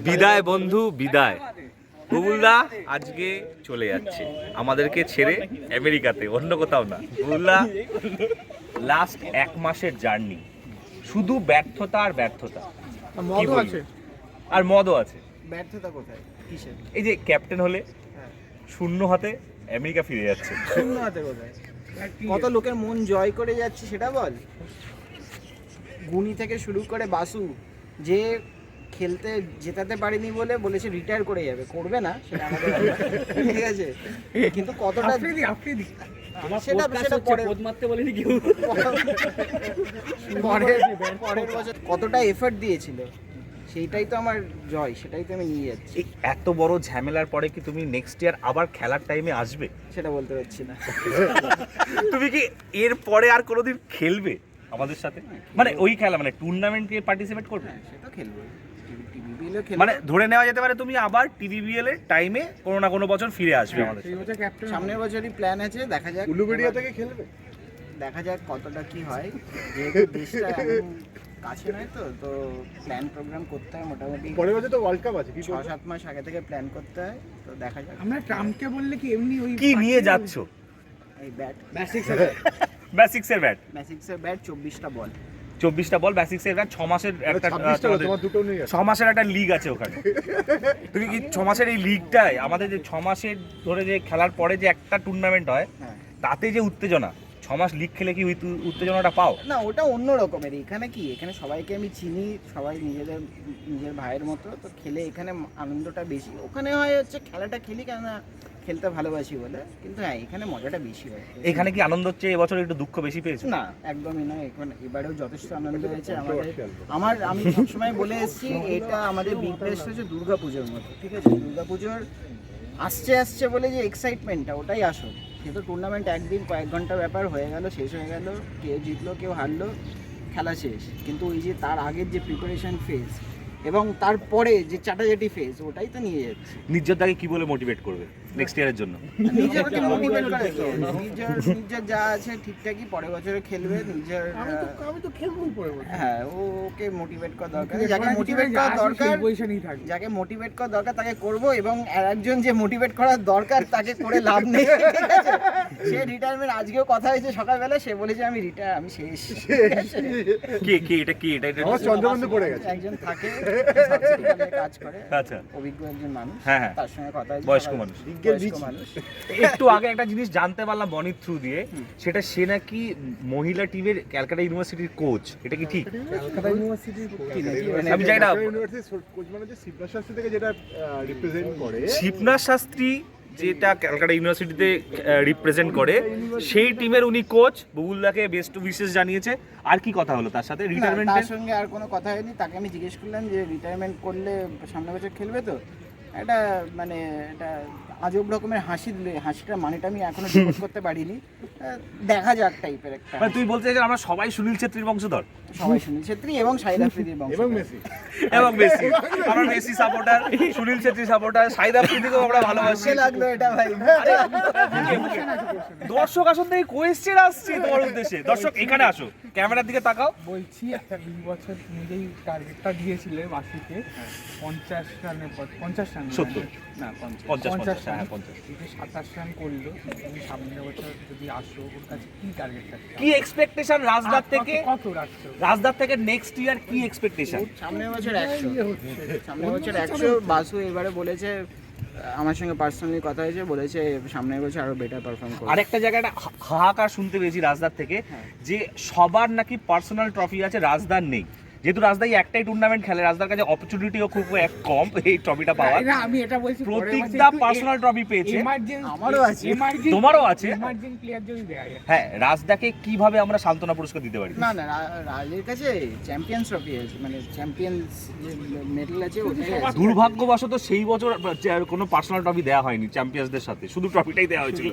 বিদায় বন্ধু, বিদায়। বুবুলদা আজকে চলে যাচ্ছে আমাদেরকে ছেড়ে আমেরিকাতে, অন্য কোথাও না। বুবুলদা লাস্ট 1 মাসের জার্নি, শুধু ব্যর্থতা আর ব্যর্থতা। মদও আছে, আর মদও আছে। ব্যর্থতা কোথায়, কিসের? এই যে ক্যাপ্টেন হলে শূন্য হাতে আমেরিকা ফিরে যাচ্ছে। শূন্য হাতে কোথায়? কত লোকের মন জয় করে যাচ্ছে সেটা বল। গুনি থেকে শুরু করে বাসু, যে খেলতে জেতাতে পারেনি বলে বলেছে রিটায়ার করে যাবে, করবে না সেটা আমাদের ঠিক আছে, কিন্তু কতটা সেটা পরের বছর কতটা এফর্ট দিয়েছিল সেইটাই তো আমার জয়, সেটাই তো আমি নিয়ে যাচ্ছি। এত বড় ঝামেলার পরে কি তুমি নেক্সট ইয়ার আবার খেলার টাইমে আসবে? সেটা বলতে পারছি না। তুমি কি এর পরে আর কোনোদিন খেলবে আমাদের সাথে? মানে ওই খেলা, মানে টুর্নামেন্টে পার্টিসিপেট করবে? সেটা খেলবো, মানে ধরে নেওয়া যেতে পারে তুমি আবার টিভিবিএল এর টাইমে কোনো না কোনো বছর ফিরে আসবে আমাদের। সামনের বছরই প্ল্যান আছে, দেখা যাক। উলুবেড়িয়া থেকে খেলবে, দেখা যাক কতটা কি হয়। যেহেতু দেশটা কাছে নয় তো, তো প্ল্যান প্রোগ্রাম করতে হয় মোটামুটি। পরের বছর তো ওয়ার্ল্ড কাপ আছে, 6-7 মাস আগে থেকে প্ল্যান করতে হয়, তো দেখা যাক। আমরা ট্রাম্পকে বললে কি এমনি ওই কি নিয়ে যাচ্ছ? এই ব্যাট, বেসিক্সের ব্যাট, বেসিক্সের ব্যাট, 24টা বল, 24টা বল, বেসিক্সের ব্যাট, 6 মাসের একটা 6 মাসের একটা লিগ আছে ওখানে। তুমি কি 6 মাসের এই লিগটায় আমাদের যে 6 মাসের ধরে যে খেলার পরে যে একটা টুর্নামেন্ট হয়, তাতে যে উত্তেজনা, 6 মাস লিগ খেলে কি উত্তেজনাটা পাও? না, ওটা অন্য রকমের। এখানে কি, এখানে সবাইকে আমি চিনি, সবাই নিজের ভাইয়ের মতো, তো খেলে এখানে আনন্দটা বেশি। ওখানে হয় হচ্ছে খেলাটা খেলি কেন না, খেলতে ভালোবাসি বলে, কিন্তু হ্যাঁ এখানে মজাটা বেশি হয়। এখানে কি আনন্দ হচ্ছে এবছর একটু দুঃখ বেশি পেয়েছো? না, একদমই নয়। এবারেও যথেষ্ট আনন্দ হয়েছে আমাদের। আমি সবসময় বলে এসেছি, এটা আমাদের বিগ টেস্ট হচ্ছে দুর্গাপুজোর মতো, ঠিক আছে? দুর্গাপুজোর আসছে বলে যে এক্সাইটমেন্টটা, ওটাই আসল। যেহেতু টুর্নামেন্ট একদিন কয়েক ঘন্টা ব্যাপার, হয়ে গেল, শেষ হয়ে গেল, কেউ জিতলো কেউ হারলো, খেলা শেষ। কিন্তু ওই যে তার আগের যে প্রিপারেশন ফেজ এবং তারপরে যে চাটাচাটি ফেজ, ওটাই তো নিয়ে যাচ্ছে। নিজেরটাকে কি বলে মোটিভেট করবে নেক্সট ইয়ারের জন্য? নিজেরকে মোটিভেট করে, নিজের যা আছে ঠিকঠাকই পরের বছরে খেলবে। নিজের আমি তো খেলবই পরে বলছি। হ্যাঁ, ওকে মোটিভেট করা দরকার, যাকে মোটিভেট করা দরকার, যাকে মোটিভেট করা দরকার তাকে করব। এবং একজন যে মোটিভেট করার দরকার তাকে করে লাভ নেই, ঠিক আছে? সে রিটায়ারমেন্ট, আজকেও কথা হয়েছে সকালবেলা, সে বলেছে আমি রিটায়ার, আমি শেষ। এটা চন্দ্রবন্ধু পড়ে গেছে। একজন থাকে কাজ করে, আচ্ছা, অভিজ্ঞ একজন মানুষ, তার সঙ্গে কথা হয়েছে, বয়স্ক মানুষ। একটু আগে একটা জিনিস জানতে পারলাম বনির থ্রু দিয়ে, সেটা সে নাকি মহিলা টিমের ক্যালকাটা ইউনিভার্সিটির কোচ। এটা কি ঠিক? ক্যালকাটা ইউনিভার্সিটির আমি জানি না, কোচ মানে যে শিবনাথ শাস্ত্রী থেকে যেটা রিপ্রেজেন্ট করে, শিবনাথ শাস্ত্রী যেটা ক্যালকাটা ইউনিভার্সিটিতে রিপ্রেজেন্ট করে, সেই টিমের উনি কোচ। বুবুলদাকে বেস্ট উইশেস জানিয়েছে। আর কি কথা হলো তার সাথে রিটায়ারমেন্টের? তার সঙ্গে আর কোনো কথা হয়নি। তাকে আমি জিজ্ঞেস করলাম যে রিটায়ারমেন্ট করলে সামনের বছর খেলবে তো? এটা মানে এটা আজব রকমের হাসিটার মানেটা আমি এখনো ডিকোড করতে পারিনি। দেখা যাক টাইপের একটা। মানে তুই বলতে চাইছিস আমরা সবাই সুনীল ছেত্রীর বংশধর? সবাই সুনীল ছেত্রী এবং শাহিদ আফ্রিদির বংশধর, এবং মেসি। আমরা Messi supporter, Sunil Chhetri supporter, Shahid আফ্রিদিকেও আমরা ভালোবাসি। লাগলো এটা ভাই। দর্শক আসন থেকে কোয়েশ্চেন আসছে তোমার উদ্দেশ্যে। দর্শক এখানে আসো, ক্যামেরার দিকে তাকাও। বলছি, এই বছর তুমি যেই টার্গেটটা দিয়েছিলে বাসিকে 50 রানের পর 50 রান 70 না 50 রান, 27 রান করলো। তুমি সামনের বছর যদি আসো, ওর কাছে কি টার্গেট থাকছে, কি এক্সপেকটেশন রাজদার থেকে? কত রাখছো রাজদার থেকে নেক্সট ইয়ার কি এক্সপেকটেশন? সামনের বছর 100, সামনের বছর 100। বাসু এবারে বলেছে, আমার সঙ্গে পার্সোনালি কথা হয়েছে, বলেছে সামনের বছর আরো বেটার পারফর্ম করবে। আরেকটা জায়গায় একটা হাহাকার শুনতে পেয়েছি রাজদার থেকে, যে সবার নাকি পার্সোনাল ট্রফি আছে, রাজদার নেই। যেহেতু রাজদা একটাই টুর্নামেন্ট খেলে, রাজদার কাছে অপরচুনিটিও খুব কম এই ট্রফিটা পাওয়ার। আমি এটা বলছি, প্রত্যেকটা পার্সোনাল ট্রফি পেয়েছে। আমারও আছে, তোমারও আছে। ইমার্জিং প্লেয়ার যদি দেয়া যায়। হ্যাঁ, রাজদাকে কিভাবে আমরা সান্ত্বনা পুরস্কার দিতে পারি? না, রাজের কাছে চ্যাম্পিয়ন্স ট্রফি আছে, মানে চ্যাম্পিয়ন্স যে মেডেল আছে ওটাই আছে। দুর্ভাগ্যবশত সেই বছর কোনো পার্সোনাল ট্রফি দেওয়া হয়নি চ্যাম্পিয়ন্সদের সাথে, শুধু ট্রফিটাই দেওয়া হয়েছিল।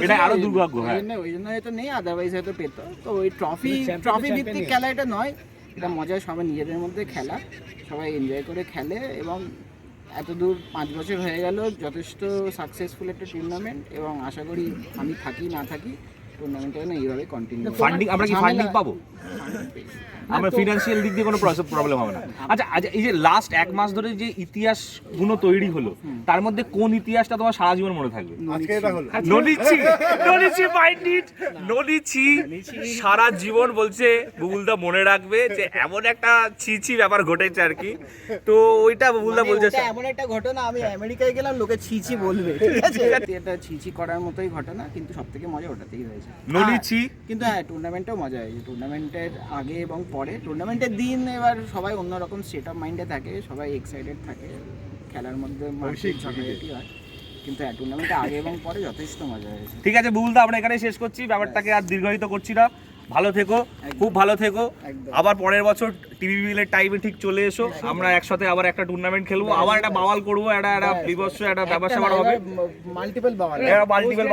এটা আরো দুর্ভাগ্য। হ্যাঁ, ওই জন্য হয়তো নেই, আদারওয়াইজ হয়তো পেত। তো ওই ট্রফি ভিত্তিক খেলা এটা নয়, এটা মজা, সবাই নিজেদের মধ্যে খেলা, সবাই এনজয় করে খেলে। এবং এত দূর 5 বছর হয়ে গেল, যথেষ্ট সাকসেসফুল একটা টুর্নামেন্ট। এবং আশা করি আমি থাকি না থাকি, টুর্নামেন্টটা যেন এইভাবে কন্টিনিউ। ফান্ডিং আমরা কি ফান্ডিং পাবো? আমার ফিনান্সিয়াল দিক দিয়ে কোনো প্রবলেম হবে না। আচ্ছা আচ্ছা, এই যে লাস্ট 1 মাস ধরে যে ইতিহাসগুলো তৈরি হলো, তার মধ্যে কোন ইতিহাসটা তোমার সারা জীবন মনে থাকবে? আজকে এটা হলো নলিচি মাইন্ড ইট, নলিচি সারা জীবন বলছে বুবুলদা মনে রাখবে যে এমন একটা ছিছি ব্যাপার ঘটেছে আর কি। তো ওইটা বুবুলদা মানে বলছে ওটা এমন একটা ঘটনা, আমি আমেরিকায় গেলাম, লোকে ছিছি বলবে, ঠিক আছে? এটা ছিছি করার মতোই ঘটনা, কিন্তু সবথেকে মজা ওটাতেই হয়েছে। নলিচি। কিন্তু হ্যাঁ, টুর্নামেন্টেও মজা হয়েছে। টুর্নামেন্টের আগে এবং পরে, টুর্নামেন্টের দিন এবার সবাই অন্যরকম স্টেট অফ মাইন্ডে থাকে, সবাই এক্সাইটেড থাকে, খেলার মধ্যে মানসিক ঝগড়াঝাটি হয়, কিন্তু হ্যাঁ, টুর্নামেন্টের আগে এবং পরে যথেষ্ট মজা হয়েছে। ঠিক আছে বুবুলদা, আমরা এখানেই শেষ করছি, ব্যাপারটাকে আর দীর্ঘায়িত করছি না। ভালো থেকো, খুব ভালো থেকো। একদম। আবার পরের বছর টিভি বিলের টাইমে ঠিক চলে এসো, আমরা একসাথে আবার একটা টুর্নামেন্ট খেলবো, আবার একটা বাওয়াল করবো, একটা বিভৎস একটা ব্যবসা হবে, মাল্টিপল বাওয়াল। মাল্টিপল